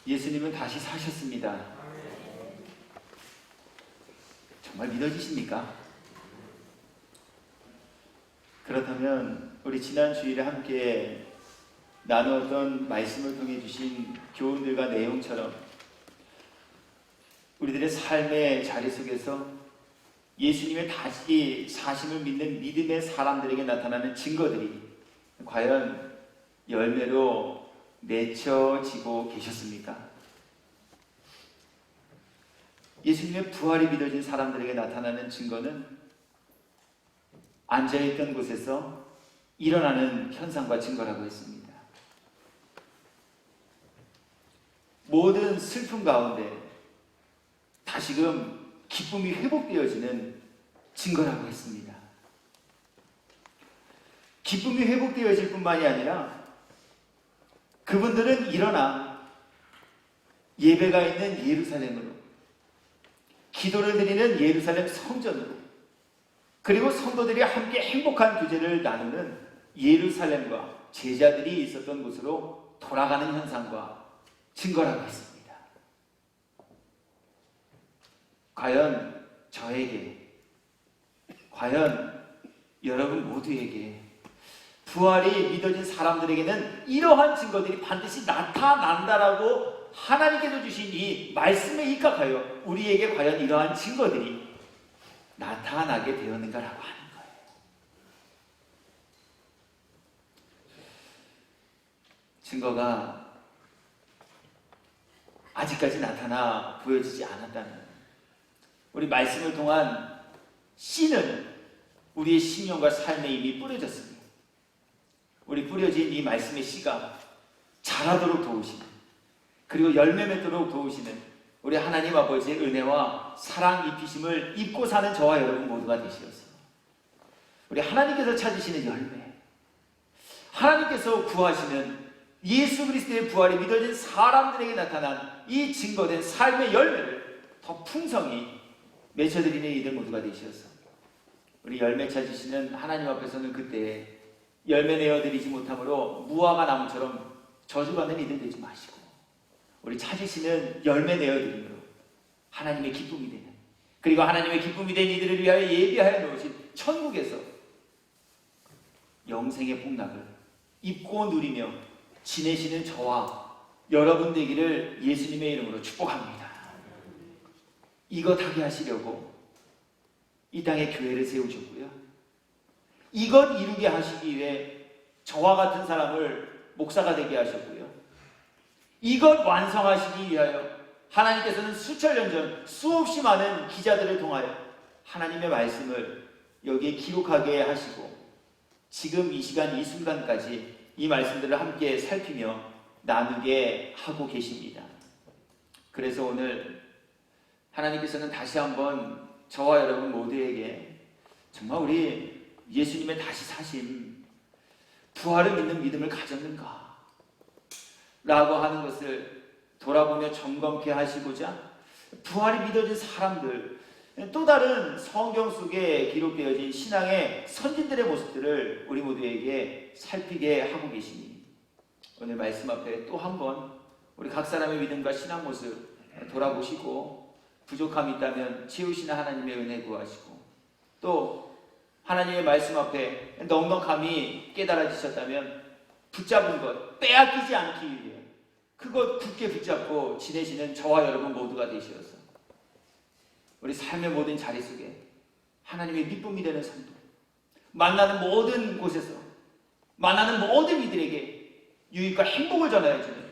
예수님은 다시 사셨습니다. 정말 믿어지십니까? 그렇다면 우리 지난 주일에 함께 나누었던 말씀을 통해 주신 교훈들과 내용처럼 우리들의 삶의 자리 속에서 예수님의 다시 사심을 믿는 믿음의 사람들에게 나타나는 증거들이 과연 열매로 맺혀지고 계셨습니까? 예수님의 부활이 믿어진 사람들에게 나타나는 증거는 앉아있던 곳에서 일어나는 현상과 증거라고 했습니다. 모든 슬픔 가운데 다시금 기쁨이 회복되어지는 증거라고 했습니다. 기쁨이 회복되어질 뿐만이 아니라 그분들은 일어나 예배가 있는 예루살렘으로, 기도를 드리는 예루살렘 성전으로, 그리고 성도들이 함께 행복한 교제를 나누는 예루살렘과 제자들이 있었던 곳으로 돌아가는 현상과 증거라고 했습니다. 과연 저에게, 과연 여러분 모두에게, 부활이 믿어진 사람들에게는 이러한 증거들이 반드시 나타난다라고 하나님께서 주신 이 말씀에 입각하여 우리에게 과연 이러한 증거들이 나타나게 되었는가라고 하는 거예요. 증거가 아직까지 나타나 보여지지 않았다는, 우리 말씀을 통한 씨는 우리의 심령과 삶에 이미 뿌려졌습니다. 우리 뿌려진 이 말씀의 씨가 자라도록 도우시는, 그리고 열매 맺도록 도우시는 우리 하나님 아버지의 은혜와 사랑 입히심을 입고 사는 저와 여러분 모두가 되시어서 우리 하나님께서 찾으시는 열매, 하나님께서 구하시는 예수 그리스도의 부활이 믿어진 사람들에게 나타난 이 증거된 삶의 열매를 더 풍성히 맺어드리는 이들 모두가 되시어서 우리 열매 찾으시는 하나님 앞에서는 그때 열매 내어드리지 못함으로 무화과 나무처럼 저주받는 이들 되지 마시고 우리 찾으시는 열매 내어드림으로 하나님의 기쁨이 되는, 그리고 하나님의 기쁨이 된 이들을 위하여 예비하여 놓으신 천국에서 영생의 복락을 입고 누리며 지내시는 저와 여러분 되기를 예수님의 이름으로 축복합니다. 이것 하게 하시려고 이 땅에 교회를 세우셨고요, 이것 이루게 하시기 위해 저와 같은 사람을 목사가 되게 하셨고요, 이것 완성하시기 위하여 하나님께서는 수천 년 전 수없이 많은 기자들을 통하여 하나님의 말씀을 여기에 기록하게 하시고 지금 이 시간 이 순간까지 이 말씀들을 함께 살피며 나누게 하고 계십니다. 그래서 오늘 하나님께서는 다시 한번 저와 여러분 모두에게 정말 우리 예수님의 다시 사심, 부활을 믿는 믿음을 가졌는가? 라고 하는 것을 돌아보며 점검케 하시고자 부활이 믿어진 사람들, 또 다른 성경 속에 기록되어진 신앙의 선진들의 모습들을 우리 모두에게 살피게 하고 계시니 오늘 말씀 앞에 또 한 번 우리 각 사람의 믿음과 신앙 모습 돌아보시고 부족함이 있다면 채우시는 하나님의 은혜 구하시고, 또 하나님의 말씀 앞에 넉넉함이 깨달아지셨다면 붙잡은 것 빼앗기지 않기 위해 그것 굳게 붙잡고 지내시는 저와 여러분 모두가 되시어서 우리 삶의 모든 자리 속에 하나님의 기쁨이 되는 성도, 만나는 모든 곳에서 만나는 모든 이들에게 유익과 행복을 전하여주는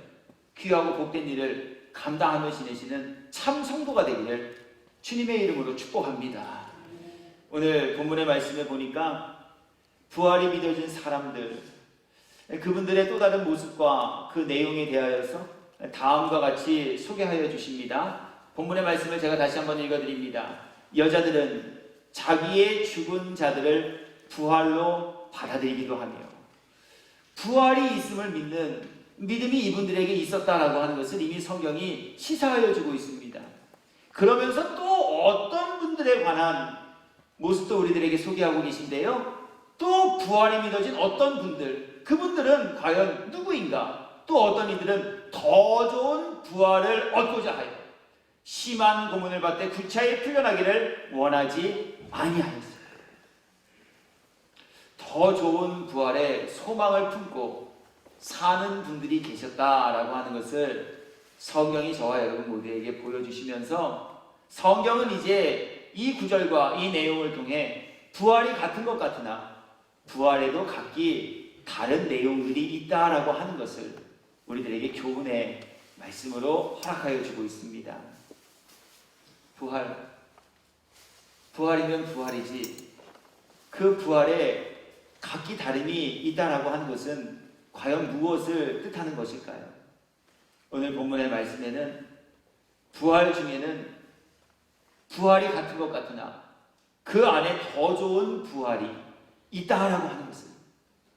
귀하고 복된 일을 감당하며 지내시는 참 성도가 되기를 주님의 이름으로 축복합니다. 오늘 본문의 말씀에 보니까 부활이 믿어진 사람들, 그분들의 또 다른 모습과 그 내용에 대하여서 다음과 같이 소개하여 주십니다. 본문의 말씀을 제가 다시 한번 읽어드립니다. 여자들은 자기의 죽은 자들을 부활로 받아들이기도 하며, 부활이 있음을 믿는 믿음이 이분들에게 있었다라고 하는 것을 이미 성경이 시사하여 주고 있습니다. 그러면서 또 어떤 분들에 관한 모습도 우리들에게 소개하고 계신데요, 또 부활이 믿어진 어떤 분들, 그분들은 과연 누구인가? 또 어떤 이들은 더 좋은 부활을 얻고자 하여 심한 고문을 받되 구차히 풀려나기를 원하지 아니하였어요. 더 좋은 부활에 소망을 품고 사는 분들이 계셨다라고 하는 것을 성경이 저와 여러분 모두에게 보여주시면서 성경은 이제 이 구절과 이 내용을 통해 부활이 같은 것 같으나 부활에도 각기 다른 내용들이 있다라고 하는 것을 우리들에게 교훈의 말씀으로 허락하여 주고 있습니다. 부활이면 부활이지 그 부활에 각기 다름이 있다라고 하는 것은 과연 무엇을 뜻하는 것일까요? 오늘 본문의 말씀에는 부활 중에는 부활이 같은 것 같으나 그 안에 더 좋은 부활이 있다라고 하는 것을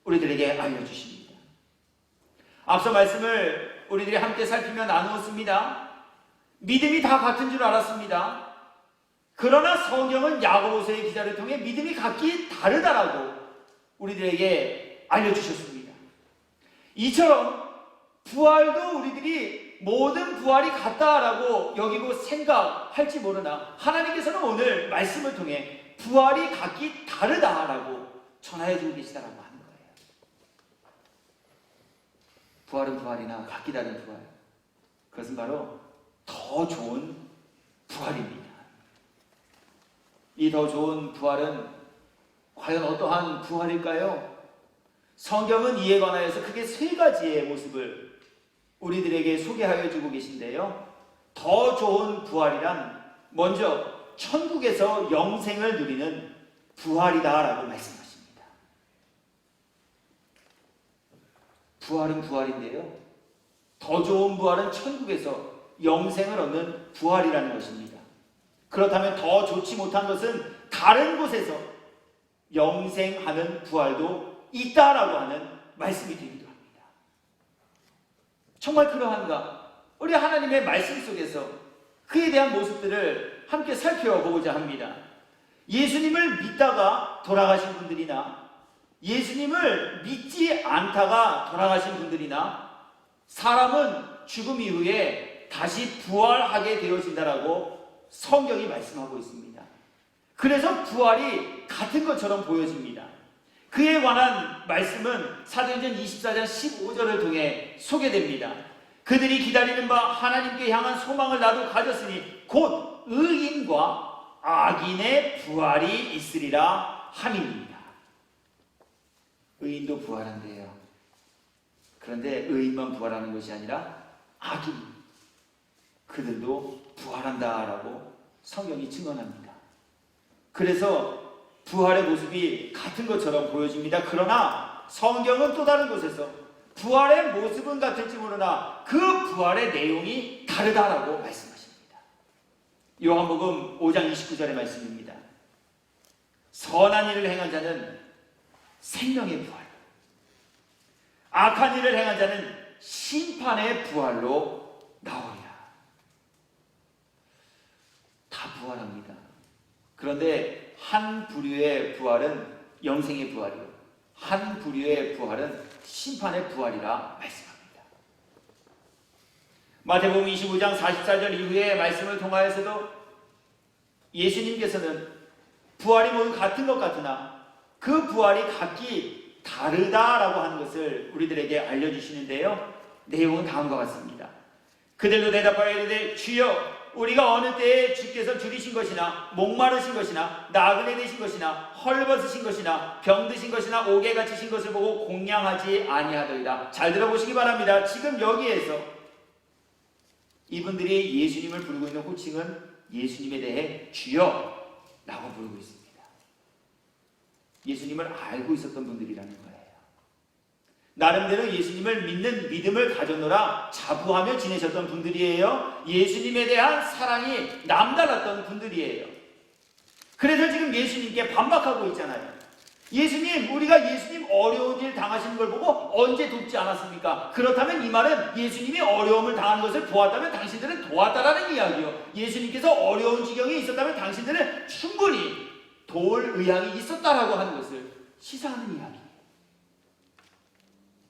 우리들에게 알려주십니다. 앞서 말씀을 우리들이 함께 살피며 나누었습니다. 믿음이 다 같은 줄 알았습니다. 그러나 성경은 야고보서의 기자를 통해 믿음이 각기 다르다라고 우리들에게 알려주셨습니다. 이처럼 부활도 우리들이 모든 부활이 같다라고 여기고 생각할지 모르나 하나님께서는 오늘 말씀을 통해 부활이 각기 다르다라고 전하여주고 계시다라고 하는 거예요. 부활은 부활이나 각기 다른 부활, 그것은 바로 더 좋은 부활입니다. 이 더 좋은 부활은 과연 어떠한 부활일까요? 성경은 이에 관하여서 크게 세 가지의 모습을 우리들에게 소개하여 주고 계신데요. 더 좋은 부활이란 먼저 천국에서 영생을 누리는 부활이다라고 말씀하십니다. 부활은 부활인데요. 더 좋은 부활은 천국에서 영생을 얻는 부활이라는 것입니다. 그렇다면 더 좋지 못한 것은 다른 곳에서 영생하는 부활도 있다라고 하는 말씀이 되기도 합니다. 정말 그러한가? 우리 하나님의 말씀 속에서 그에 대한 모습들을 함께 살펴보고자 합니다. 예수님을 믿다가 돌아가신 분들이나 예수님을 믿지 않다가 돌아가신 분들이나 사람은 죽음 이후에 다시 부활하게 되어진다라고 성경이 말씀하고 있습니다. 그래서 부활이 같은 것처럼 보여집니다. 그에 관한 말씀은 사도행전 24장 15절을 통해 소개됩니다. 그들이 기다리는 바 하나님께 향한 소망을 나도 가졌으니 곧 의인과 악인의 부활이 있으리라 함입니다. 의인도 부활한대요. 그런데 의인만 부활하는 것이 아니라 악인, 그들도 부활한다라고 성경이 증언합니다. 그래서 부활의 모습이 같은 것처럼 보여집니다. 그러나 성경은 또 다른 곳에서 부활의 모습은 같을지 모르나 그 부활의 내용이 다르다라고 말씀하십니다. 요한복음 5장 29절의 말씀입니다. 선한 일을 행한 자는 생명의 부활, 악한 일을 행한 자는 심판의 부활로 나오리라. 다 부활합니다. 그런데 한 부류의 부활은 영생의 부활이요, 한 부류의 부활은 심판의 부활이라 말씀합니다. 마태복음 25장 44절 이후의 말씀을 통하여서도 예수님께서는 부활이 모두 같은 것 같으나 그 부활이 각기 다르다라고 하는 것을 우리들에게 알려주시는데요. 내용은 다음과 같습니다. 그들도 대답하여 이르되 주여 우리가 어느 때에 주께서 줄이신 것이나 목마르신 것이나 나그네 되신 것이나 헐벗으신 것이나 병드신 것이나 옥에 갇히신 것을 보고 공양하지 아니하더이다. 잘 들어보시기 바랍니다. 지금 여기에서 이분들이 예수님을 부르고 있는 호칭은 예수님에 대해 주여 라고 부르고 있습니다. 예수님을 알고 있었던 분들이라는 거예요. 나름대로 예수님을 믿는 믿음을 가졌노라 자부하며 지내셨던 분들이에요. 예수님에 대한 사랑이 남달랐던 분들이에요. 그래서 지금 예수님께 반박하고 있잖아요. 예수님, 우리가 예수님 어려운 일 당하시는 걸 보고 언제 돕지 않았습니까? 그렇다면 이 말은 예수님이 어려움을 당하는 것을 보았다면 당신들은 도왔다라는 이야기요. 예수님께서 어려운 지경에 있었다면 당신들은 충분히 도울 의향이 있었다라고 하는 것을 시사하는 이야기.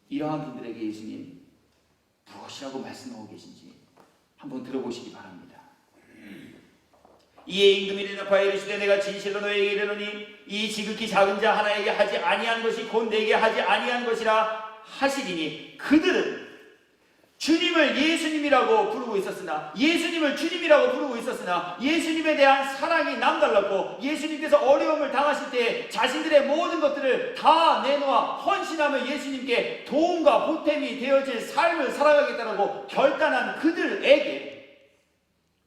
이러한 분들에게 예수님 무엇이라고 말씀하고 계신지 한번 들어보시기 바랍니다. 이에 임금이 대답하여 이르시되 내가 진실로 너에게 이르노니 이 지극히 작은 자 하나에게 하지 아니한 것이 곧 내게 하지 아니한 것이라 하시리니 그들은 주님을 예수님이라고 부르고 있었으나 예수님을 주님이라고 부르고 있었으나 예수님에 대한 사랑이 남달랐고 예수님께서 어려움을 당하실 때 자신들의 모든 것들을 다 내놓아 헌신하며 예수님께 도움과 보탬이 되어질 삶을 살아가겠다고 결단한 그들에게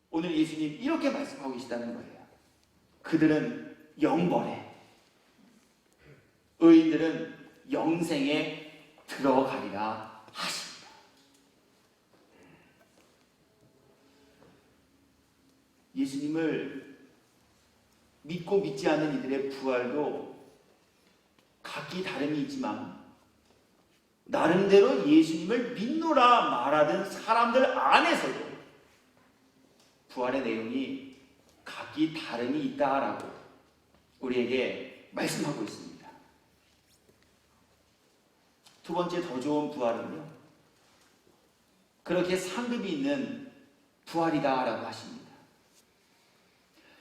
오늘 예수님 이렇게 말씀하고 계시다는 거예요. 그들은 영벌에, 의인들은 영생에 들어가리라 하십니다. 예수님을 믿고 믿지 않는 이들의 부활도 각기 다름이 있지만 나름대로 예수님을 믿노라 말하던 사람들 안에서도 부활의 내용이 각기 다름이 있다라고 우리에게 말씀하고 있습니다. 두 번째 더 좋은 부활은요, 그렇게 상급이 있는 부활이다라고 하십니다.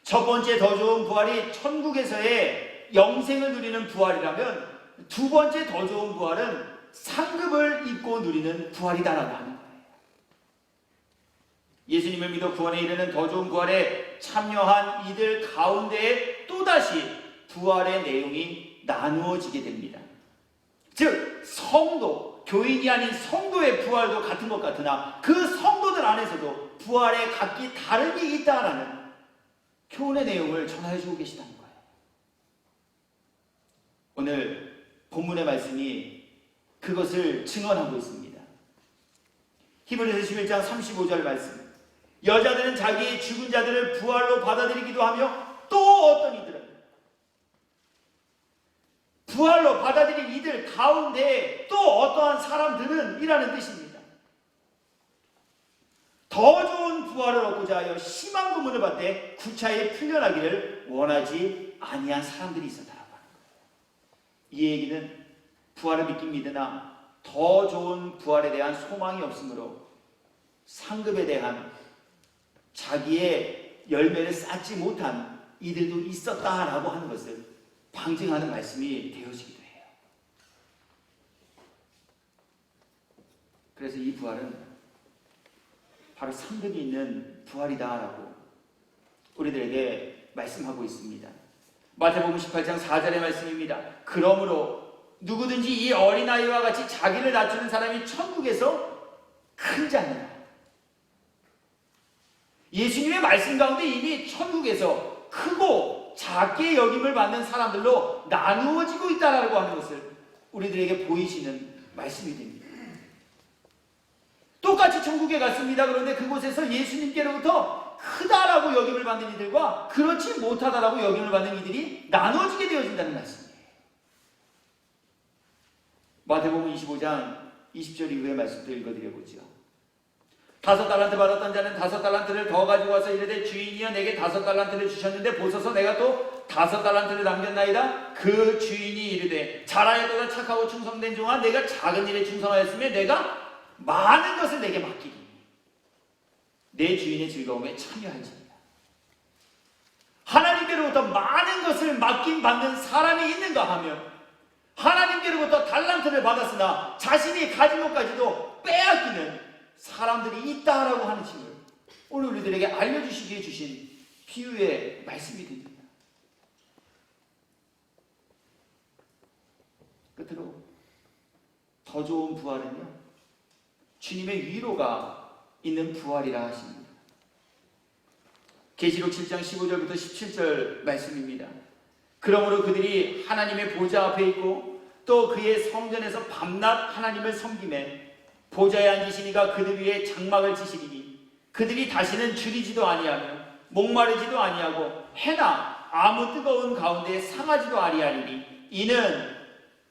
첫 번째 더 좋은 부활이 천국에서의 영생을 누리는 부활이라면 두 번째 더 좋은 부활은 상급을 입고 누리는 부활이다라고 하는 거예요. 예수님을 믿어 구원에 이르는 더 좋은 부활에 참여한 이들 가운데에 또다시 부활의 내용이 나누어지게 됩니다. 즉 성도, 교인이 아닌 성도의 부활도 같은 것 같으나 그 성도들 안에서도 부활에 각기 다름이 있다라는 교훈의 내용을 전하여 주고 계시다는 거예요. 오늘 본문의 말씀이 그것을 증언하고 있습니다. 히브리서 11장 35절 말씀. 여자들은 자기의 죽은 자들을 부활로 받아들이기도 하며 또 어떤 이들은 부활로 받아들인 이들 가운데 또 어떠한 사람들은 이라는 뜻입니다. 더 좋은 부활을 얻고자 하여 심한 고문을 받되 구차히 풀려나기를 원하지 아니한 사람들이 있었다라고 하는 거예요. 이 얘기는 부활을 믿긴 믿으나 더 좋은 부활에 대한 소망이 없으므로 상급에 대한 자기의 열매를 쌓지 못한 이들도 있었다라고 하는 것을 방증하는 말씀이 되어지기도 해요. 그래서 이 부활은 바로 상급이 있는 부활이다라고 우리들에게 말씀하고 있습니다. 마태복음 18장 4절의 말씀입니다. 그러므로 누구든지 이 어린아이와 같이 자기를 낮추는 사람이 천국에서 큰 자니라. 예수님의 말씀 가운데 이미 천국에서 크고 작게 여김을 받는 사람들로 나누어지고 있다라고 하는 것을 우리들에게 보이시는 말씀이 됩니다. 똑같이 천국에 갔습니다. 그런데 그곳에서 예수님께로부터 크다라고 여김을 받는 이들과 그렇지 못하다라고 여김을 받는 이들이 나눠지게 되어진다는 말씀이에요. 마태복음 25장 20절 이후의 말씀도 읽어드려보죠. 5달란트 받았던 자는 5달란트를 더 가지고 와서 이르되 주인이여 내게 5달란트를 주셨는데 보소서 내가 또 5달란트를 남겼나이다. 그 주인이 이르되 잘하였도다 착하고 충성된 종아 내가 작은 일에 충성하였으며 내가 많은 것을 내게 맡기리. 내 주인의 즐거움에 참여할지니라. 하나님께로부터 많은 것을 맡김 받는 사람이 있는가 하면 하나님께로부터 달란트를 받았으나 자신이 가진 것까지도 빼앗기는 사람들이 있다라고 하는 것을 오늘 우리들에게 알려주시기에 주신 비유의 말씀이 됩니다. 끝으로 더 좋은 부활은요, 주님의 위로가 있는 부활이라 하십니다. 계시록 7장 15절부터 17절 말씀입니다. 그러므로 그들이 하나님의 보좌 앞에 있고 또 그의 성전에서 밤낮 하나님을 섬기매 보좌에 앉으신 이가 그들 위에 장막을 치시리니 그들이 다시는 줄이지도 아니하며 목마르지도 아니하고 해나 아무 뜨거운 가운데 상하지도 아니하리니 이는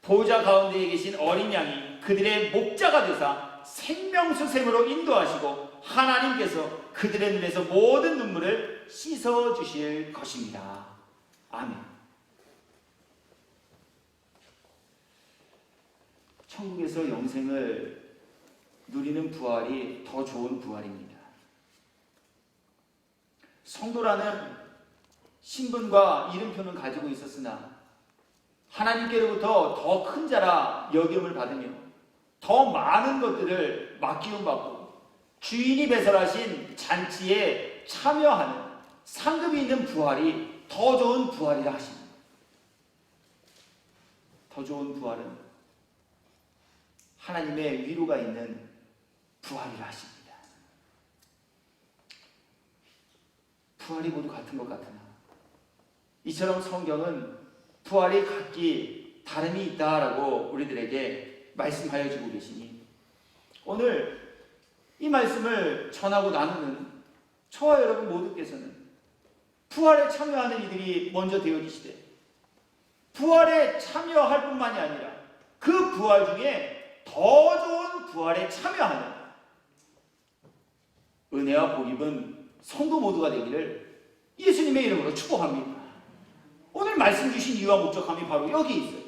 보좌 가운데에 계신 어린 양이 그들의 목자가 되사 생명수샘으로 인도하시고 하나님께서 그들의 눈에서 모든 눈물을 씻어주실 것입니다. 아멘. 천국에서 영생을 누리는 부활이 더 좋은 부활입니다. 성도라는 신분과 이름표는 가지고 있었으나 하나님께로부터 더 큰 자라 여김을 받으며 더 많은 것들을 맡기움 받고 주인이 배설하신 잔치에 참여하는 상급이 있는 부활이 더 좋은 부활이라 하십니다. 더 좋은 부활은 하나님의 위로가 있는 부활이라 하십니다. 부활이 모두 같은 것 같으나 이처럼 성경은 부활이 각기 다름이 있다라고 우리들에게 말씀하여 주고 계시니 오늘 이 말씀을 전하고 나누는 저와 여러분 모두께서는 부활에 참여하는 이들이 먼저 되어지시되 부활에 참여할 뿐만이 아니라 그 부활 중에 더 좋은 부활에 참여하는 은혜와 복입은 성도 모두가 되기를 예수님의 이름으로 축복합니다. 오늘 말씀 주신 이유와 목적함이 바로 여기 있어요.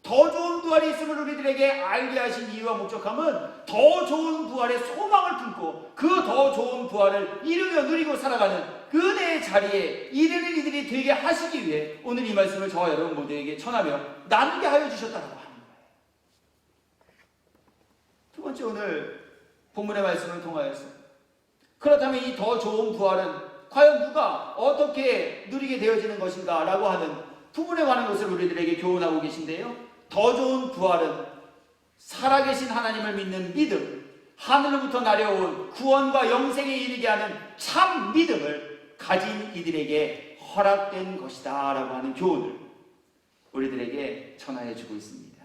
더 좋은 부활이 있음을 우리들에게 알게 하신 이유와 목적함은 더 좋은 부활의 소망을 품고 그 더 좋은 부활을 이루며 누리고 살아가는 은혜의 자리에 이르는 이들이 되게 하시기 위해 오늘 이 말씀을 저와 여러분 모두에게 전하며 나누게 하여 주셨다고 하는 거예요. 두 번째, 오늘 본문의 말씀을 통하여서 그렇다면 이 더 좋은 부활은 과연 누가 어떻게 누리게 되어지는 것인가 라고 하는 부분에 관한 것을 우리들에게 교훈하고 계신데요. 더 좋은 부활은 살아계신 하나님을 믿는 믿음, 하늘로부터 내려온 구원과 영생에 이르게 하는 참 믿음을 가진 이들에게 허락된 것이다 라고 하는 교훈을 우리들에게 전하여 주고 있습니다.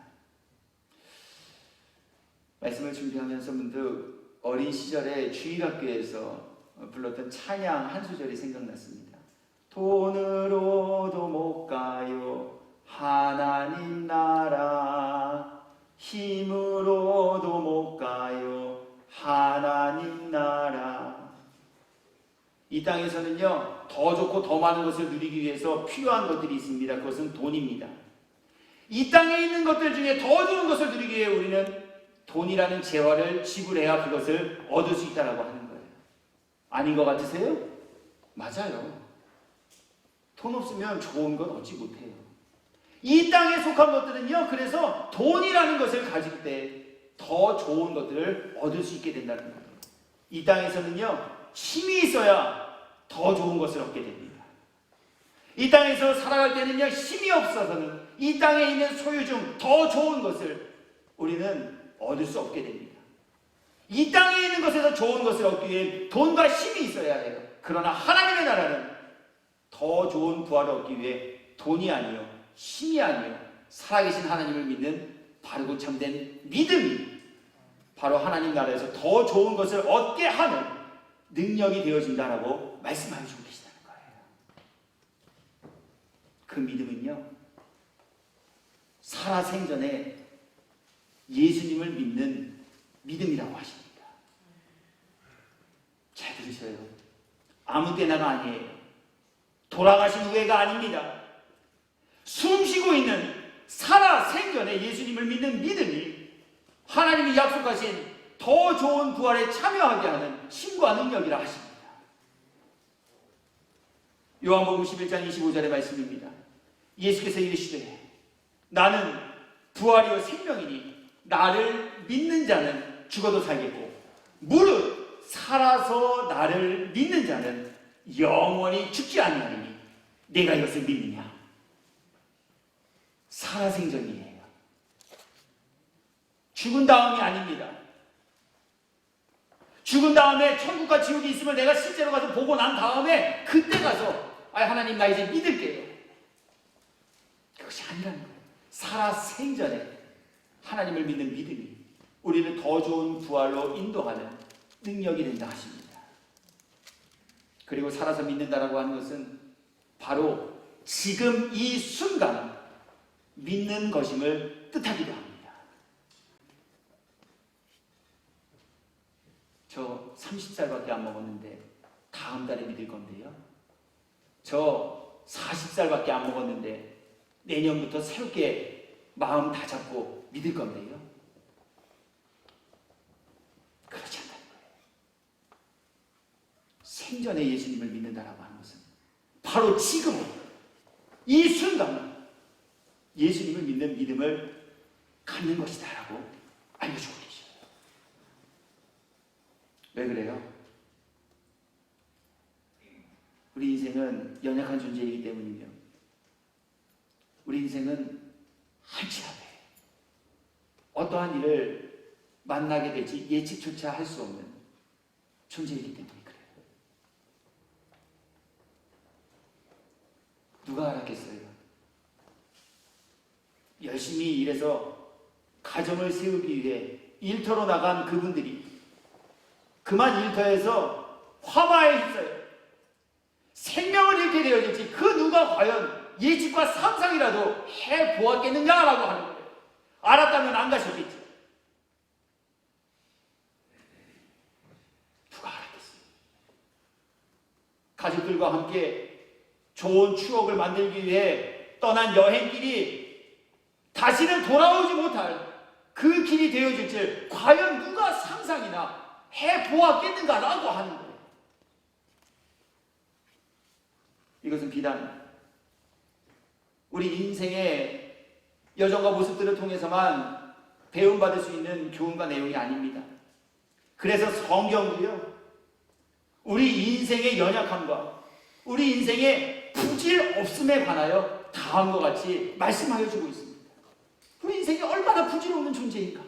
말씀을 준비하면서 문득 어린 시절에 주일학교에서 불렀던 찬양 한 소절이 생각났습니다. 돈으로도 못 가요 하나님 나라, 힘으로도 못 가요 하나님 나라. 이 땅에서는요 더 좋고 더 많은 것을 누리기 위해서 필요한 것들이 있습니다. 그것은 돈입니다. 이 땅에 있는 것들 중에 더 좋은 것을 누리기 위해 우리는 돈이라는 재화를 지불해야 그것을 얻을 수 있다고 하는 거예요. 아닌 것 같으세요? 맞아요. 돈 없으면 좋은 건 얻지 못해요. 이 땅에 속한 것들은요 그래서 돈이라는 것을 가질 때 더 좋은 것들을 얻을 수 있게 된다는 거예요. 이 땅에서는요 힘이 있어야 더 좋은 것을 얻게 됩니다. 이 땅에서 살아갈 때는요 힘이 없어서는 이 땅에 있는 소유 중 더 좋은 것을 우리는 얻을 수 없게 됩니다. 이 땅에 있는 것에서 좋은 것을 얻기 위해 돈과 힘이 있어야 해요. 그러나 하나님의 나라는 더 좋은 부활을 얻기 위해 돈이 아니요 힘이 아니요 살아계신 하나님을 믿는 바르고 참된 믿음이 바로 하나님 나라에서 더 좋은 것을 얻게 하는 능력이 되어진다라고 말씀하여 주고 계시다는 거예요. 그 믿음은요 살아생전에 예수님을 믿는 믿음이라고 하십니다. 잘 들으셔요. 아무 때나가 아니에요. 돌아가신 후에가 아닙니다. 숨쉬고 있는 살아생전에 예수님을 믿는 믿음이 하나님이 약속하신 더 좋은 부활에 참여하게 하는 힘과 능력이라 하십니다. 요한복음 11장 25절의 말씀입니다. 예수께서 이르시되 나는 부활이요 생명이니 나를 믿는 자는 죽어도 살겠고 무릇 살아서 나를 믿는 자는 영원히 죽지 아니하리니 내가 이것을 믿느냐. 살아생전이에요. 죽은 다음이 아닙니다. 죽은 다음에 천국과 지옥이 있음을 내가 실제로 가서 보고 난 다음에 그때 가서 하나님 나 이제 믿을게요. 그것이 아니라는 거예요. 살아생전에 하나님을 믿는 믿음이 우리를 더 좋은 부활로 인도하는 능력이 된다 하십니다. 그리고 살아서 믿는다라고 하는 것은 바로 지금 이 순간 믿는 것임을 뜻하기도 합니다. 저 30살밖에 안 먹었는데 다음 달에 믿을 건데요. 저 40살밖에 안 먹었는데 내년부터 새롭게 마음 다 잡고 믿을 건데요. 생전에 예수님을 믿는다라고 하는 것은 바로 지금 이 순간 예수님을 믿는 믿음을 갖는 것이다라고 알려주고 계셔요. 왜 그래요? 우리 인생은 연약한 존재이기 때문이며 우리 인생은 한치앞에 어떠한 일을 만나게 될지 예측조차 할 수 없는 존재이기 때문에 그래요. 누가 알았겠어요? 열심히 일해서 가정을 세우기 위해 일터로 나간 그분들이 그만 일터에서 화마에 휩싸여 생명을 잃게 되어질지 그 누가 과연 예측과 상상이라도 해보았겠느냐라고 하는 거예요. 알았다면 안 가셨겠죠. 누가 알았겠어요? 가족들과 함께 좋은 추억을 만들기 위해 떠난 여행길이 다시는 돌아오지 못할 그 길이 되어질 줄 과연 누가 상상이나 해보았겠는가라고 하는 거예요. 이것은 비단 우리 인생의 여정과 모습들을 통해서만 배움받을 수 있는 교훈과 내용이 아닙니다. 그래서 성경도요, 우리 인생의 연약함과 우리 인생의 부질 없음에 관하여 다음과 같이 말씀하여 주고 있습니다. 우리 인생이 얼마나 부질 없는 존재인가.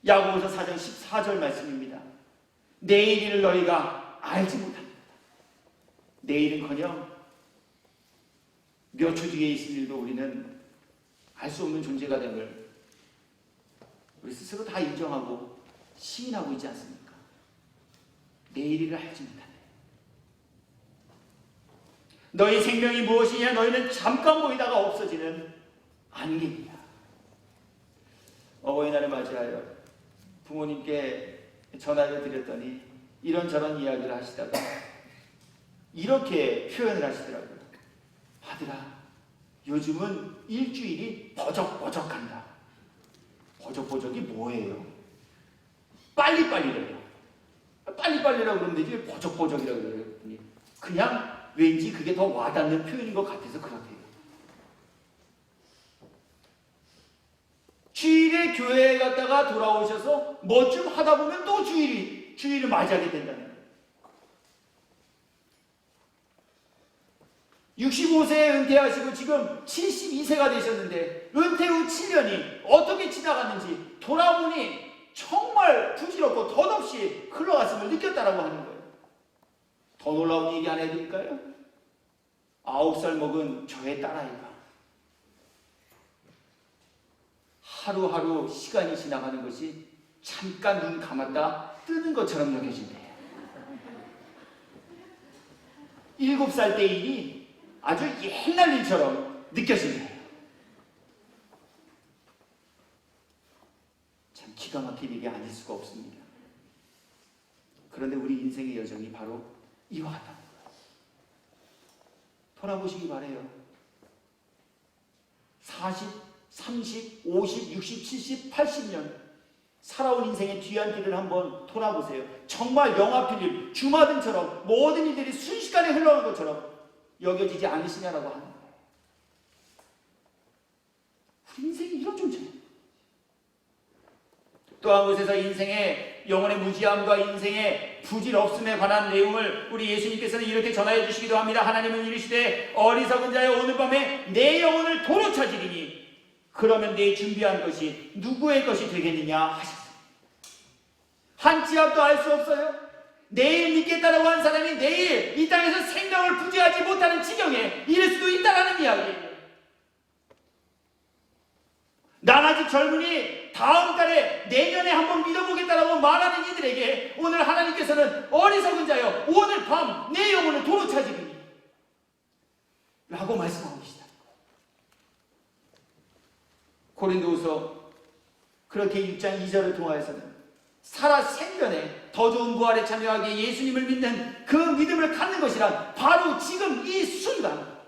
야고보서 4장 14절 말씀입니다. 내일 일을 너희가 알지 못합니다. 내일은커녕 몇 초 뒤에 있을 일도 우리는 알 수 없는 존재가 됨을 우리 스스로 다 인정하고 시인하고 있지 않습니까? 내일 일을 알지 못하네. 너희 생명이 무엇이냐? 너희는 잠깐 보이다가 없어지는 안개이다. 어버이날을 맞이하여 부모님께 전화를 드렸더니 이런저런 이야기를 하시다가 이렇게 표현을 하시더라고요. 아들아, 요즘은 일주일이 버적버적한다. 버적버적이 뭐예요? 빨리빨리래요. 빨리빨리라고 그러면 되지 버적버적이라고 그래요. 그냥 왠지 그게 더 와닿는 표현인 것 같아서 그렇대요. 주일에 교회에 갔다가 돌아오셔서 뭐 좀 하다 보면 또 주일을 맞이하게 된다는 거예요. 65세에 은퇴하시고 지금 72세가 되셨는데 은퇴 후 7년이 어떻게 지나갔는지 돌아보니 정말 부질없고 덧없이 흘러갔음을 느꼈다라고 하는 거예요. 더 놀라운 얘기 하나 해드릴까요? 9살 먹은 저의 딸아이가 하루하루 시간이 지나가는 것이 잠깐 눈 감았다 뜨는 것처럼 여겨진대요. 7살 때 일이 아주 옛날 일처럼 느껴진대요. 참 기가 막힌 일이 아닐 수가 없습니다. 그런데 우리 인생의 여정이 바로 이와 같다는 거예요. 돌아보시기 바라요. 40, 30, 50, 60, 70, 80년 살아온 인생의 뒤안길을 한번 돌아보세요. 정말 영화 필름, 주마등처럼 모든 일들이 순식간에 흘러가는 것처럼 여겨지지 않으시냐라고 하는 거예요. 우리 인생이 이런 존재예요. 또 한 곳에서 인생의 영혼의 무지함과 인생의 부질없음에 관한 내용을 우리 예수님께서는 이렇게 전하여 주시기도 합니다. 하나님은 이르시되 어리석은 자여 오늘 밤에 내 영혼을 도로 찾으리니 그러면 내 준비한 것이 누구의 것이 되겠느냐 하셨습니다. 한 치 앞도 알 수 없어요. 내일 믿겠다라고 하는 사람이 내일 이 땅에서 생명을 부지하지 못하는 지경에 이를 수도 있다라는 이야기예요. 난 아직 젊으니 다음 달에 내년에 한번 믿어보겠다라고 말하는 이들에게 오늘 하나님께서는 어리석은 자여 오늘 밤 내 영혼을 도로 찾으리니 라고 말씀하고 계시다. 고린도후서 그렇게 6장 2절을 통하여서는 살아 생전에 더 좋은 부활에 참여하기에 예수님을 믿는 그 믿음을 갖는 것이란 바로 지금 이 순간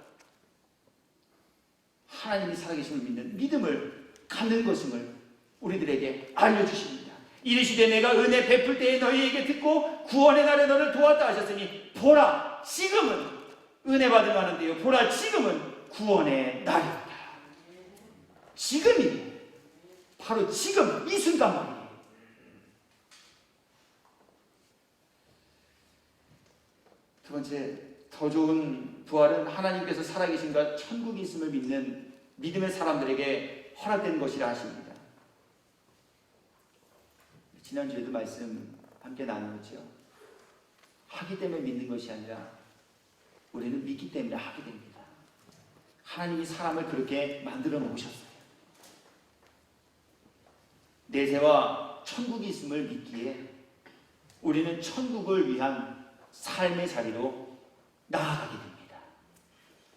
하나님이 살아계심을 믿는 믿음을 갖는 것임을 우리들에게 알려주십니다. 이르시되 내가 은혜 베풀 때에 너희에게 듣고 구원의 날에 너를 도왔다 하셨으니 보라 지금은 은혜 받을 만한데요. 보라 지금은 구원의 날이다. 지금이 바로 지금 이 순간 말이에요. 두 번째, 더 좋은 부활은 하나님께서 살아계신가 천국이 있음을 믿는 믿음의 사람들에게 허락된 것이라 하십니다. 지난주에도 말씀 함께 나누었죠. 하기 때문에 믿는 것이 아니라 우리는 믿기 때문에 하게 됩니다. 하나님이 사람을 그렇게 만들어 놓으셨어요. 내세와 천국이 있음을 믿기에 우리는 천국을 위한 삶의 자리로 나아가게 됩니다.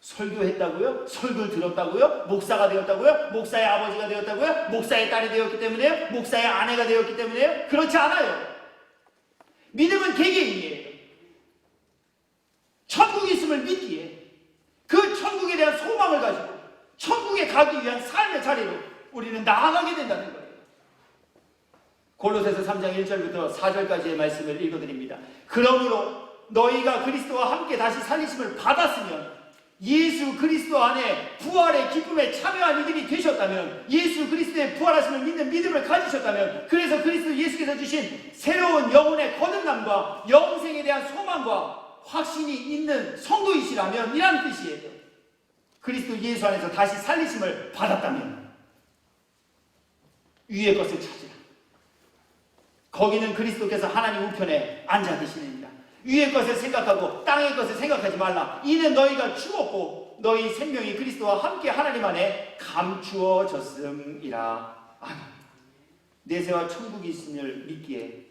설교했다고요? 설교를 들었다고요? 목사가 되었다고요? 목사의 아버지가 되었다고요? 목사의 딸이 되었기 때문에요? 목사의 아내가 되었기 때문에요? 그렇지 않아요. 믿음은 개개인이에요. 천국이 있음을 믿기에 그 천국에 대한 소망을 가지고 천국에 가기 위한 삶의 자리로 우리는 나아가게 된다는 거예요. 골로새서 3장 1절부터 4절까지의 말씀을 읽어드립니다. 그러므로 너희가 그리스도와 함께 다시 살리심을 받았으면 예수 그리스도 안에 부활의 기쁨에 참여한 이들이 되셨다면, 예수 그리스도의 부활하심을 믿는 믿음을 가지셨다면, 그래서 그리스도 예수께서 주신 새로운 영혼의 거듭남과 영생에 대한 소망과 확신이 있는 성도이시라면 이라는 뜻이에요. 그리스도 예수 안에서 다시 살리심을 받았다면 위의 것을 찾으라. 거기는 그리스도께서 하나님 우편에 앉아 계시느니라. 위의 것을 생각하고 땅의 것을 생각하지 말라. 이는 너희가 죽었고 너희 생명이 그리스도와 함께 하나님 안에 감추어졌음이라. 아멘. 내세와 천국이 있음을 믿기에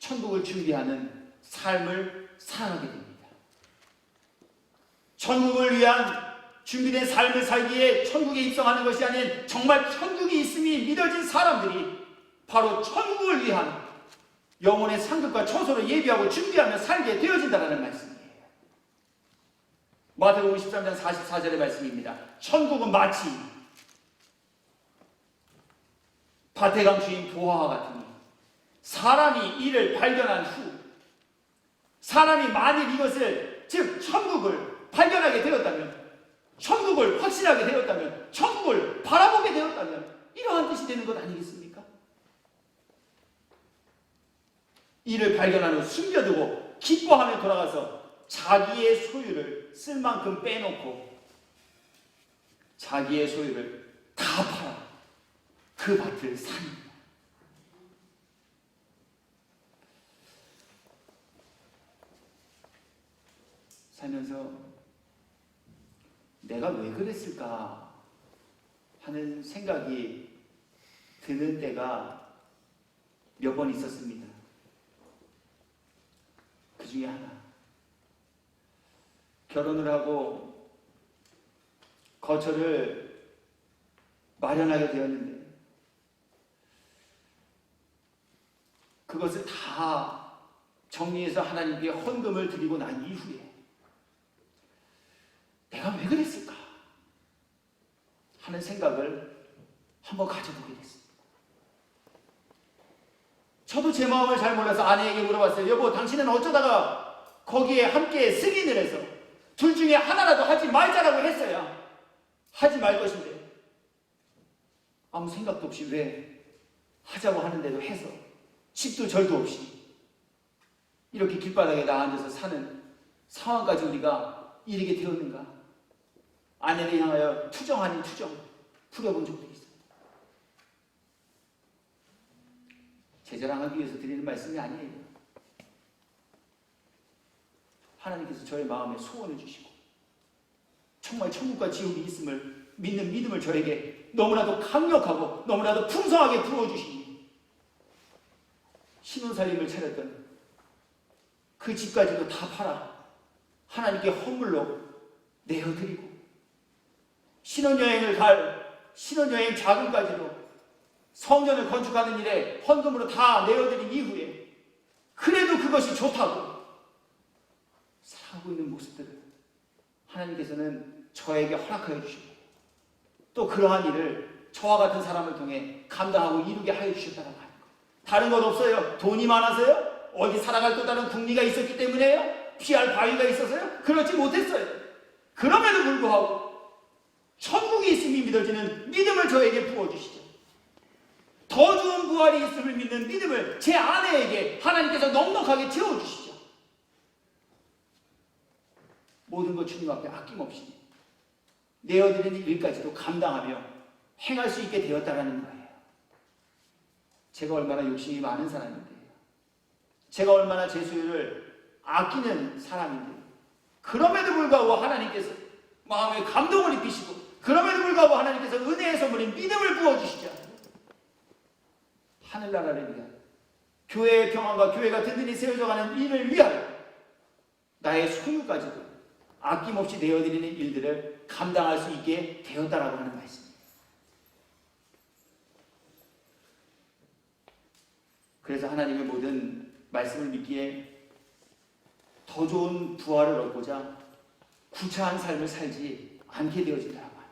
천국을 준비하는 삶을 살아가게 됩니다. 천국을 위한 준비된 삶을 살기에 천국에 입성하는 것이 아닌 정말 천국이 있음이 믿어진 사람들이 바로 천국을 위한 영혼의 상급과 처소를 예비하고 준비하며 살게 되어진다는 말씀이에요. 마태복음 13장 44절의 말씀입니다. 천국은 마치 밭에 감추인 보화와 같으니 사람이 이를 발견한 후, 사람이 만일 이것을, 즉 천국을 발견하게 되었다면, 천국을 확신하게 되었다면, 천국을 바라보게 되었다면 이러한 뜻이 되는 것 아니겠습니까? 이를 발견한 후 숨겨두고 기뻐하며 돌아가서 자기의 소유를 쓸 만큼 빼놓고 자기의 소유를 다 팔아 그 밭을 삽니다. 살면서 내가 왜 그랬을까 하는 생각이 드는 때가 몇 번 있었습니다. 그 중에 하나, 결혼을 하고 거처를 마련하게 되었는데 그것을 다 정리해서 하나님께 헌금을 드리고 난 이후에 내가 왜 그랬을까 하는 생각을 한번 가져보게 됐습니다. 저도 제 마음을 잘 몰라서 아내에게 물어봤어요. 여보, 당신은 어쩌다가 거기에 함께 승인을 해서 둘 중에 하나라도 하지 말자라고 했어야 하지 말 것인데 아무 생각도 없이 왜 하자고 하는데도 해서 집도 절도 없이 이렇게 길바닥에 나앉아서 사는 상황까지 우리가 이르게 되었는가? 아내를 향하여 투정 아닌 투정 부려본 적도 있어요. 제 자랑하기 위해서 드리는 말씀이 아니에요. 하나님께서 저의 마음에 소원을 주시고 정말 천국과 지옥이 있음을 믿는 믿음을 저에게 너무나도 강력하고 너무나도 풍성하게 부어주시니 신혼살림을 차렸던 그 집까지도 다 팔아 하나님께 헌물로 내어드리고 신혼여행을 갈 신혼여행 자금까지도 성전을 건축하는 일에 헌금으로 다 내어드린 이후에 그래도 그것이 좋다고 살아가고 있는 모습들을 하나님께서는 저에게 허락하여 주시고 또 그러한 일을 저와 같은 사람을 통해 감당하고 이루게 하여 주셨다고 하는 것. 다른 것 없어요. 돈이 많아서요? 어디 살아갈 또 다른 국리가 있었기 때문에요? 피할 바위가 있어서요? 그렇지 못했어요. 그럼에도 불구하고 천국이 있음이 믿어지는 믿음을 저에게 부어주시죠. 더 좋은 부활이 있음을 믿는 믿음을 제 아내에게 하나님께서 넉넉하게 채워주시죠. 모든 것 주님 앞에 아낌없이 내어드리는 일까지도 감당하며 행할 수 있게 되었다라는 거예요. 제가 얼마나 욕심이 많은 사람인데요. 제가 얼마나 제 소유를 아끼는 사람인데요. 그럼에도 불구하고 하나님께서 마음에 감동을 입히시고, 그럼에도 불구하고 하나님께서 은혜의 선물인 믿음을 부어주시죠. 하늘나라를 위하여, 교회의 평안과 교회가 든든히 세워져가는 일을 위하여 나의 소유까지도 아낌없이 내어드리는 일들을 감당할 수 있게 되었다라고 하는 말씀입니다. 그래서 하나님의 모든 말씀을 믿기에 더 좋은 부활을 얻고자 구차한 삶을 살지 않게 되어진다고 하는 거예요.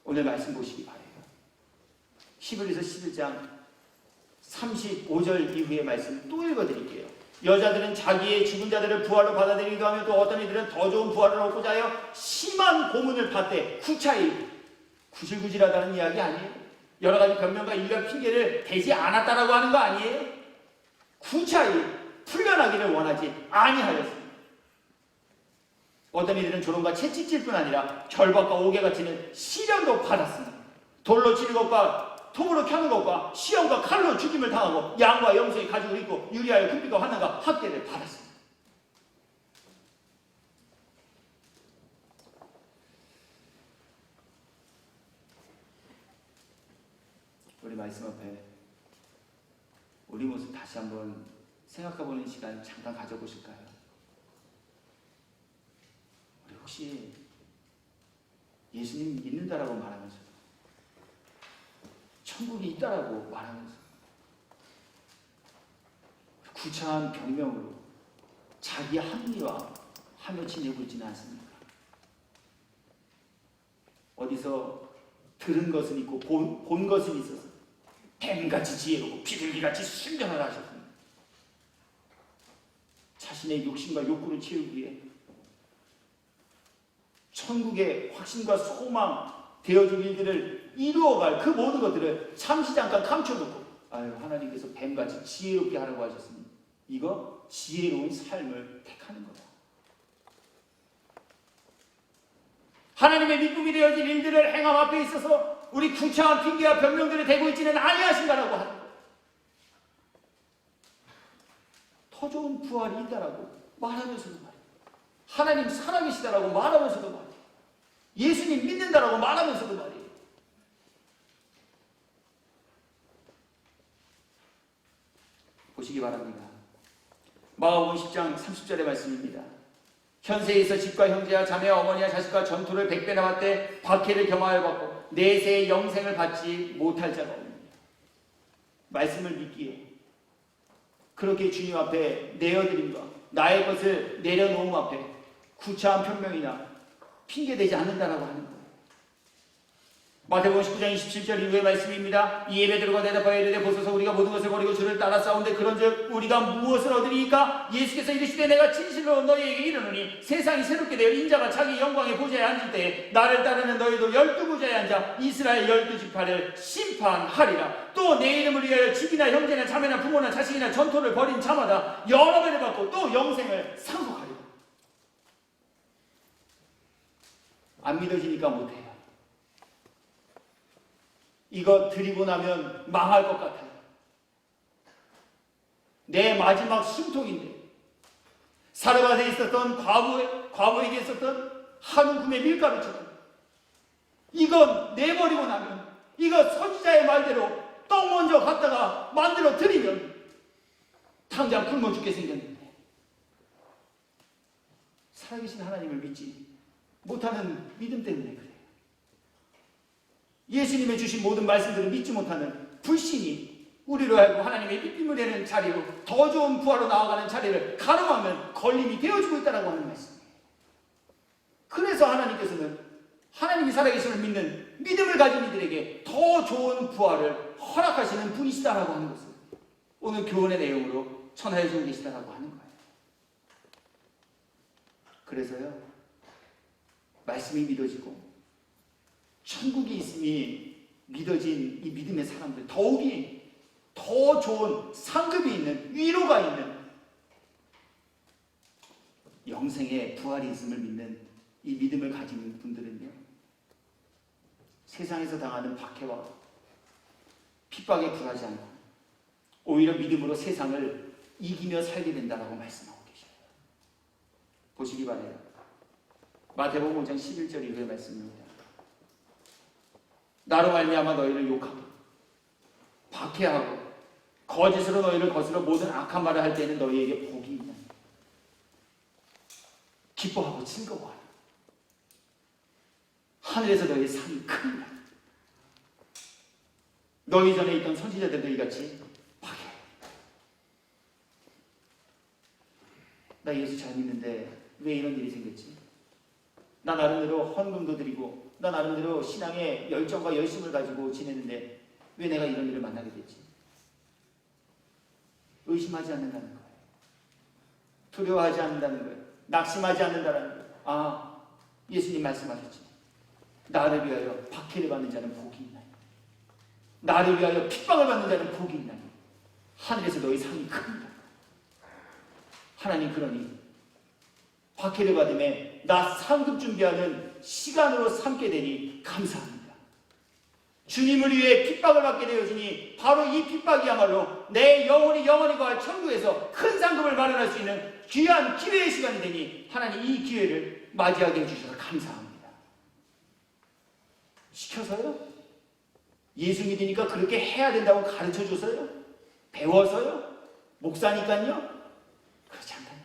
오늘 말씀 보시기 바라요. 히브리서 11장 35절 이후의 말씀 또 읽어드릴게요. 여자들은 자기의 죽은 자들을 부활로 받아들이기도 하며 또 어떤 이들은 더 좋은 부활을 얻고자 하여 심한 고문을 받되 구차히, 구질구질하다는 이야기 아니에요. 여러 가지 변명과 일간 핑계를 대지 않았다라고 하는 거 아니에요. 구차히 풀려나기를 원하지 아니하였습니다. 어떤 이들은 조롱과 채찍질 뿐 아니라 결박과 옥에 갇히는 시련도 받았습니다. 돌로 치는 것과 통으로 켜는 것과 시험과 칼로 죽임을 당하고 양과 염소의 가죽을 입고 유리하여 금빛과 환난과 학대를 받았습니다. 우리 말씀 앞에 우리 모습 다시 한번 생각해보는 시간 잠깐 가져보실까요? 우리 혹시 예수님 믿는다라고 말하면서, 천국이 있다라고 말하면서 구차한 변명으로 자기 합리화 하며 지내고 있지는 않습니까? 어디서 들은 것은 있고 본 것은 있어서 뱀같이 지혜롭고 비둘기같이 순전하다 하셨습니다. 자신의 욕심과 욕구를 채우기 위해 천국의 확신과 소망 되어질 일들을 이루어갈 그 모든 것들을 잠시 잠깐 감춰놓고, 아유, 하나님께서 뱀같이 지혜롭게 하라고 하셨습니다. 이거 지혜로운 삶을 택하는 거다. 하나님의 믿음이 되어질 일들을 행함 앞에 있어서 우리 구차한 핑계와 변명들을 대고 있지는 아니하신다라고 하는 거예요. 더 좋은 부활이 있다라고 말하면서도 말이에요. 하나님 살아계시다라고 말하면서도 말이에요. 예수님 믿는다라고 말하면서도 말이에요. 보시기 바랍니다. 마가복음 10장 30절의 말씀입니다. 현세에서 집과 형제와 자매와 어머니와 자식과 전투를 100배나 받되 박해를 겸하여 받고 내세의 영생을 받지 못할 자가 없느니라. 말씀을 믿기에 그렇게 주님 앞에 내어드림과 나의 것을 내려놓음 앞에 구차한 변명이나 핑계대지 않는다라고 하는 거예요. 마태복음 19장 27절 이후의 말씀입니다. 이에 베드로가 대답하여 이르되 보소서 우리가 모든 것을 버리고 주를 따라 싸운데 그런즉 우리가 무엇을 얻으리이까? 예수께서 이르시되 내가 진실로 너희에게 이르노니 세상이 새롭게 되어 인자가 자기 영광의 보좌에 앉을 때에 나를 따르는 너희도 12보좌에 앉아 이스라엘 12지파를 심판하리라. 또 내 이름을 위하여 집이나 형제나 자매나 부모나 자식이나 전토를 벌인 자마다 여러 배를 받고 또 영생을 상속하리라. 안 믿어지니까 못해요. 이거 드리고 나면 망할 것 같아요. 내 마지막 숨통인데, 사르밧에 있었던 과부에게 있었던 한 움큼의 밀가루처럼 이건 내버리고 나면, 이거 선지자의 말대로 떡 먼저 갖다가 만들어 드리면 당장 굶어 죽게 생겼는데, 살아계신 하나님을 믿지 못하는 믿음 때문에 그래요. 예수님의 주신 모든 말씀들을 믿지 못하는 불신이 우리로 하여금 하나님의 믿음을 내는 자리로, 더 좋은 부활로 나아가는 자리를 가로막는 걸림이 되어지고 있다고 하는 말씀이에요. 그래서 하나님께서는 하나님이 살아계심을 믿는 믿음을 가진 이들에게 더 좋은 부활을 허락하시는 분이시다라고 하는 것을 오늘 교훈의 내용으로 전하여 주고 계시다라고 하는 거예요. 그래서요, 말씀이 믿어지고 천국이 있음이 믿어진 이 믿음의 사람들, 더욱이 더 좋은 상급이 있는, 위로가 있는 영생의 부활이 있음을 믿는 이 믿음을 가진 분들은요, 세상에서 당하는 박해와 핍박에 굴하지 않고 오히려 믿음으로 세상을 이기며 살게 된다라고 말씀하고 계셔요. 보시기 바래요. 마태복음 5장 11절 이후의 말씀입니다. 나로 말미암아 너희를 욕하고 박해하고 거짓으로 너희를 거스러 모든 악한 말을 할 때는 너희에게 복이 있나니 기뻐하고 즐거워하라. 하늘에서 너희의 상이 크니라. 너희 전에 있던 선지자들도 이같이 박해. 나 예수 잘 믿는데 왜 이런 일이 생겼지? 나 나름대로 헌금도 드리고 나 나름대로 신앙의 열정과 열심을 가지고 지내는데 왜 내가 이런 일을 만나게 됐지? 의심하지 않는다는 거예요. 두려워하지 않는다는 거예요. 낙심하지 않는다는 거예요. 아, 예수님 말씀하셨지. 나를 위하여 박해를 받는 자는 복이 있나니, 나를 위하여 핍박을 받는 자는 복이 있나니 하늘에서 너희 상이 큽니다. 하나님, 그러니 박해를 받음에 나 상급 준비하는 시간으로 삼게 되니 감사합니다. 주님을 위해 핍박을 받게 되어지니 바로 이 핍박이야말로 내 영혼이 거할 천국에서 큰 상급을 마련할 수 있는 귀한 기회의 시간이 되니 하나님, 이 기회를 맞이하게 해주셔서 감사합니다. 시켜서요? 예수 믿으니까 그렇게 해야 된다고 가르쳐줘서요? 배워서요? 목사니까요? 그렇지 않다요.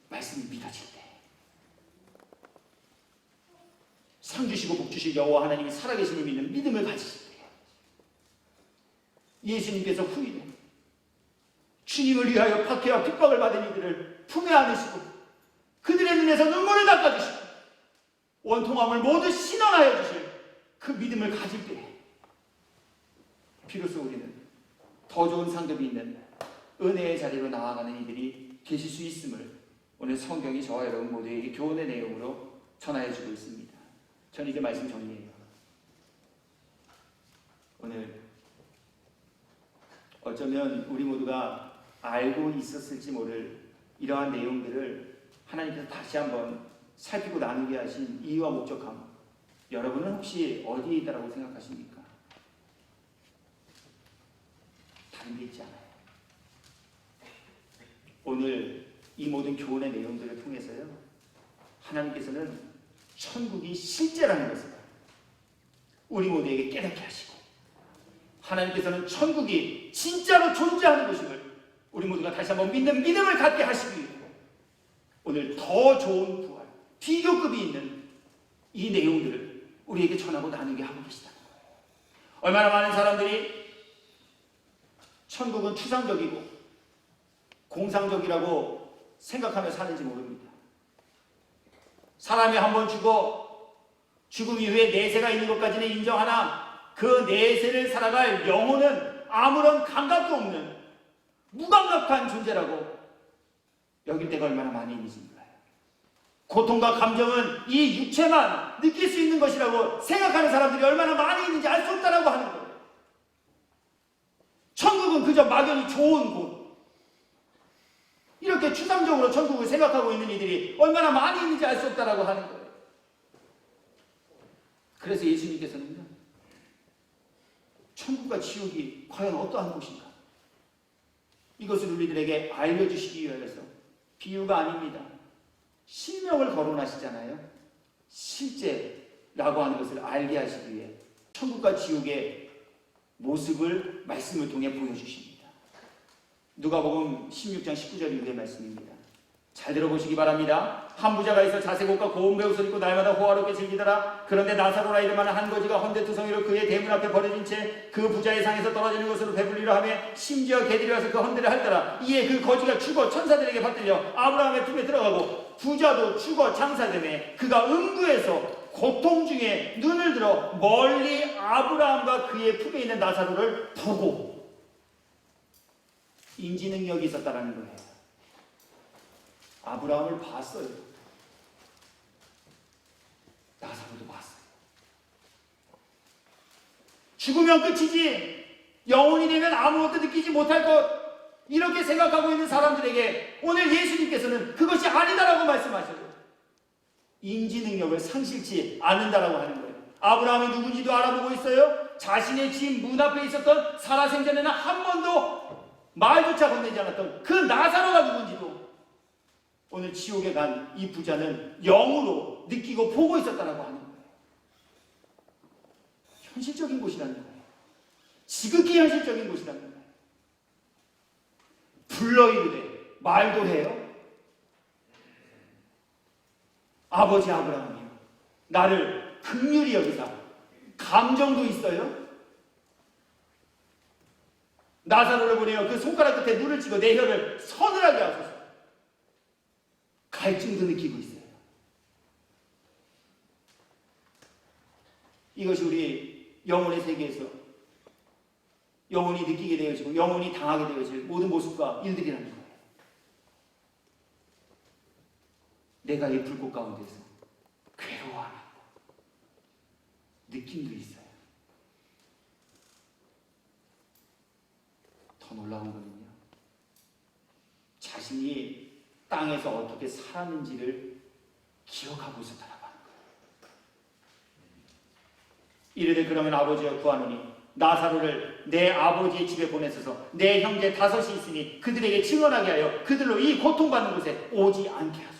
말씀이 믿어질 때, 상 주시고 복 주실 여호와 하나님이 살아계심을 믿는 믿음을 가지실 때, 예수님께서 후일에 주님을 위하여 박해와 핍박을 받은 이들을 품에 안으시고 그들의 눈에서 눈물을 닦아주시고 원통함을 모두 신원하여 주실 그 믿음을 가질 때, 비로소 우리는 더 좋은 상급이 있는 은혜의 자리로 나아가는 이들이 계실 수 있음을 오늘 성경이 저와 여러분 모두에게 교훈의 내용으로 전하여 주고 있습니다. 전 이제 말씀 정리해요. 오늘 어쩌면 우리 모두가 알고 있었을지 모를 이러한 내용들을 하나님께서 다시 한번 살피고 나누게 하신 이유와 목적함, 여러분은 혹시 어디에 있다라고 생각하십니까? 다른 데 있지 않아요. 오늘 이 모든 교훈의 내용들을 통해서요, 하나님께서는 천국이 실제라는 것을 우리 모두에게 깨닫게 하시고, 하나님께서는 천국이 진짜로 존재하는 것임을 우리 모두가 다시 한번 믿는 믿음을 갖게 하시기 위해 오늘 더 좋은 부활, 비교급이 있는 이 내용들을 우리에게 전하고 나누게 하고 계시다는 거예요. 얼마나 많은 사람들이 천국은 추상적이고 공상적이라고 생각하며 사는지 모릅니다. 사람이 한번 죽어 죽음 이후에 내세가 있는 것까지는 인정하나 그 내세를 살아갈 영혼은 아무런 감각도 없는 무감각한 존재라고 여길 때가 얼마나 많이 있는지 몰라요. 고통과 감정은 이 육체만 느낄 수 있는 것이라고 생각하는 사람들이 얼마나 많이 있는지 알 수 없다라고 하는 거예요. 천국은 그저 막연히 좋은 곳, 이렇게 추상적으로 천국을 생각하고 있는 이들이 얼마나 많이 있는지 알 수 없다라고 하는 거예요. 그래서 예수님께서는요, 천국과 지옥이 과연 어떠한 곳인가, 이것을 우리들에게 알려주시기 위해서 비유가 아닙니다. 실명을 거론하시잖아요. 실제라고 하는 것을 알게 하시기 위해 천국과 지옥의 모습을 말씀을 통해 보여주십니다. 누가복음 16장 19절 이후의 말씀입니다. 잘 들어보시기 바랍니다. 한 부자가 있어 자색 옷과 고운 배옷을 입고 날마다 호화롭게 즐기더라. 그런데 나사로라 이름하는 한 거지가 헌데투성이로 그의 대문 앞에 버려진 채 그 부자의 상에서 떨어지는 것으로 배불리려 하며 심지어 개들이 와서 그 헌데를 핥더라. 이에 그 거지가 죽어 천사들에게 받들려 아브라함의 품에 들어가고 부자도 죽어 장사되매 그가 음부에서 고통 중에 눈을 들어 멀리 아브라함과 그의 품에 있는 나사로를 보고 인지 능력이 있었다는 거예요. 아브라함을 봤어요. 나사로도 봤어요. 죽으면 끝이지, 영혼이 되면 아무것도 느끼지 못할 것, 이렇게 생각하고 있는 사람들에게 오늘 예수님께서는 그것이 아니다라고 말씀하셔요. 인지 능력을 상실치 않는다라고 하는 거예요. 아브라함이 누군지도 알아보고 있어요. 자신의 집 문 앞에 있었던 살아생전에는 한 번도 말조차 건네지 않았던 그 나사로가 누군지도 오늘 지옥에 간 이 부자는 영으로 느끼고 보고 있었다라고 하는 거예요. 현실적인 곳이라는 거예요. 지극히 현실적인 곳이라는 거예요. 불러 이르되 말도 해요. 아버지 아브라함이요, 나를 긍휼히 여기사 감정도 있어요. 나사로를 보내어 그 손가락 끝에 눈을 치고 내 혀를 서늘하게 하소서. 갈증도 느끼고 있어요. 이것이 우리 영혼의 세계에서 영혼이 느끼게 되어지고 영혼이 당하게 되어질 모든 모습과 일들이라는 거예요. 내가 이 불꽃 가운데서 괴로워하는 느낌도 있어요. 더 놀라운 거는요, 자신이 땅에서 어떻게 살았는지를 기억하고 있었다라고 하는 거예요. 이르되 그러면 아버지여 구하노니 나사로를 내 아버지의 집에 보내소서. 내 형제 5이 있으니 그들에게 증언하게 하여 그들로 이 고통받는 곳에 오지 않게 하소서.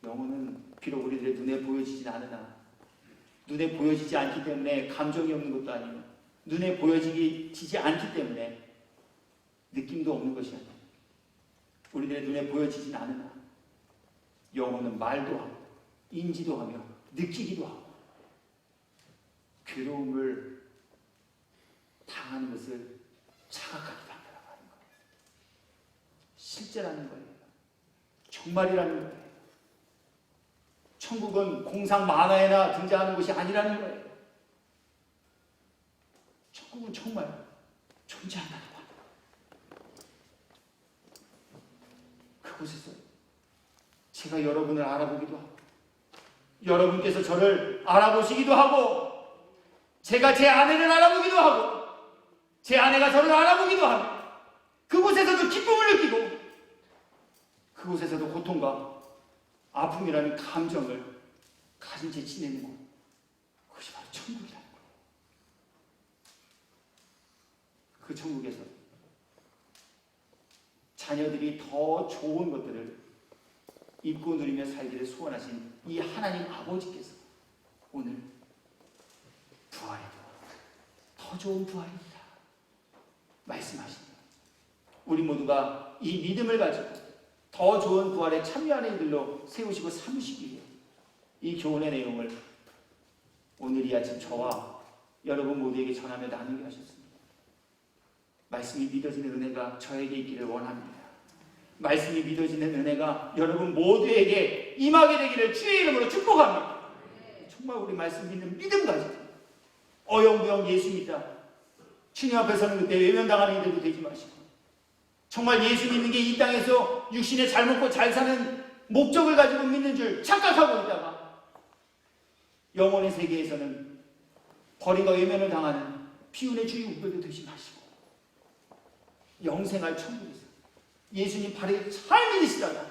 영혼은 비록 우리들의 눈에 보여지진 않으나, 눈에 보여지지 않기 때문에 감정이 없는 것도 아니고, 눈에 보여지지 않기 때문에 느낌도 없는 것이 아니에요. 우리들의 눈에 보여지진 않으나 영혼은 말도 하고 인지도 하며 느끼기도 하고 괴로움을 당하는 것을 자각하기도 한다고 하는 거예요. 실제라는 거예요. 정말이라는 거예요. 천국은 공상 만화에나 등장하는 것이 아니라는 거예요. 천국은 정말 존재한다는 거예요. 그곳에서 제가 여러분을 알아보기도 하고, 여러분께서 저를 알아보시기도 하고, 제가 제 아내를 알아보기도 하고, 제 아내가 저를 알아보기도 하고, 그곳에서도 기쁨을 느끼고, 그곳에서도 고통과 아픔이라는 감정을 가진 채 지내는 것, 그것이 바로 천국이라는 거예요. 그 천국에서 자녀들이 더 좋은 것들을 입고 누리며 살기를 소원하신 이 하나님 아버지께서 오늘 부활이다, 더 좋은 부활입니다 말씀하십니다. 우리 모두가 이 믿음을 가지고 더 좋은 부활에 참여하는 이들로 세우시고 삼으시기 위해 이 교훈의 내용을 오늘 이 아침 저와 여러분 모두에게 전하며 나누게 하셨습니다. 말씀이 믿어지는 은혜가 저에게 있기를 원합니다. 말씀이 믿어지는 은혜가 여러분 모두에게 임하게 되기를 주의 이름으로 축복합니다. 정말 우리 말씀 믿는 믿음 가지고 어영부영 예수 믿다, 주님 앞에 서는 그때 외면당하는 이들도 되지 마시고, 정말 예수 믿는 게 이 땅에서 육신에 잘 먹고 잘 사는 목적을 가지고 믿는 줄 착각하고 있다가 영혼의 세계에서는 버림과 외면을 당하는 비운의 주의 우별도 되지 마시고, 영생할 천국에서 예수님 발에 잘 믿으시다가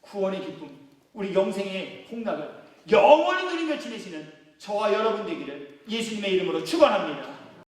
구원의 기쁨, 우리 영생의 복락을 영원히 누리며 지내시는 저와 여러분 되기를 예수님의 이름으로 축원합니다.